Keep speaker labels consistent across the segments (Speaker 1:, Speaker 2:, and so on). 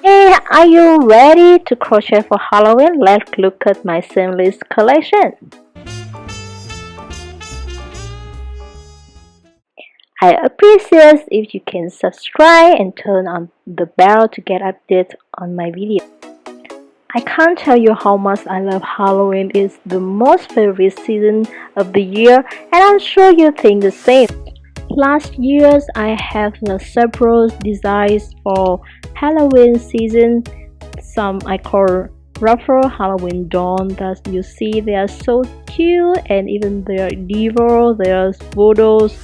Speaker 1: Hey, are you ready to crochet for Halloween? Let's look at my seamless collection. I appreciate if you can subscribe and turn on the bell to get updates on my videos. I can't tell you how much I love Halloween. It's the most favorite season of the year, and I'm sure you think the same. Last years I have several designs for Halloween season. Some I call ruffle Halloween dawn that you see they are so cute, and even their devil, there's voodoo's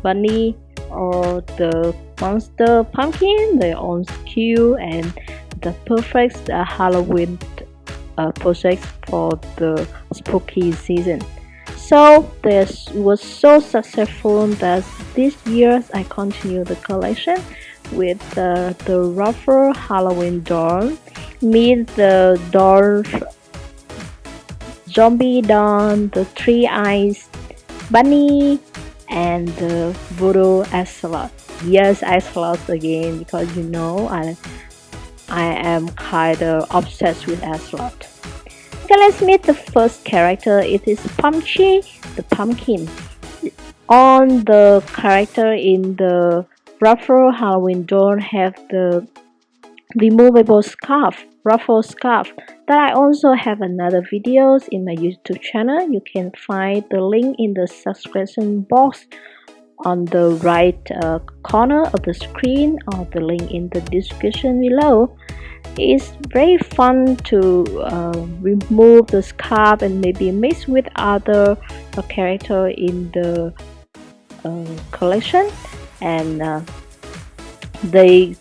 Speaker 1: bunny or the monster pumpkin, they're all cute and the perfect Halloween project for the spooky season. So this was so successful that this year I continue the collection with the ruffle Halloween doll, meet the doll zombie doll, the three eyes bunny, and the voodoo axolotl. Yes, axolotl again, because you know I am kind of obsessed with axolotl. Okay, let's meet the first character. It is Pumpkin, the pumpkin. On the character in the ruffle Halloween doll have the removable scarf, ruffle scarf. That I also have another videos in my YouTube channel. You can find the link in the subscription box on the right corner of the screen, or the link in the description below. It's very fun to remove the scarf and maybe mix with other character in the collection, and they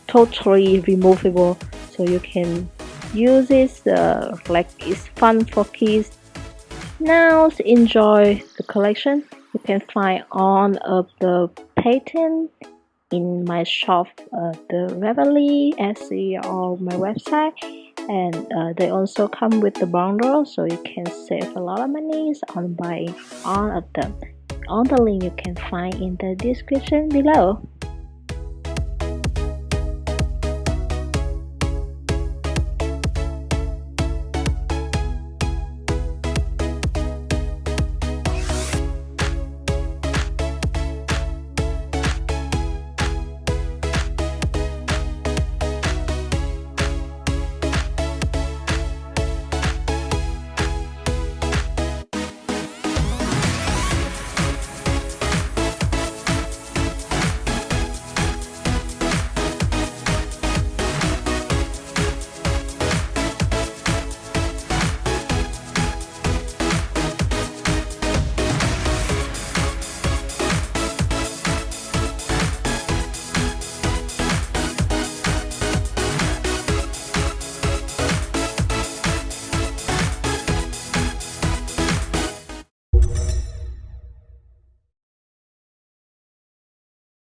Speaker 1: totally removable, so you can use it like it's fun for kids. Now to enjoy the collection, you can find all of the pattern in my shop, the Reveille, Etsy, or my website, and they also come with the bundle, so you can save a lot of money on buying all of them. All the link you can find in the description below.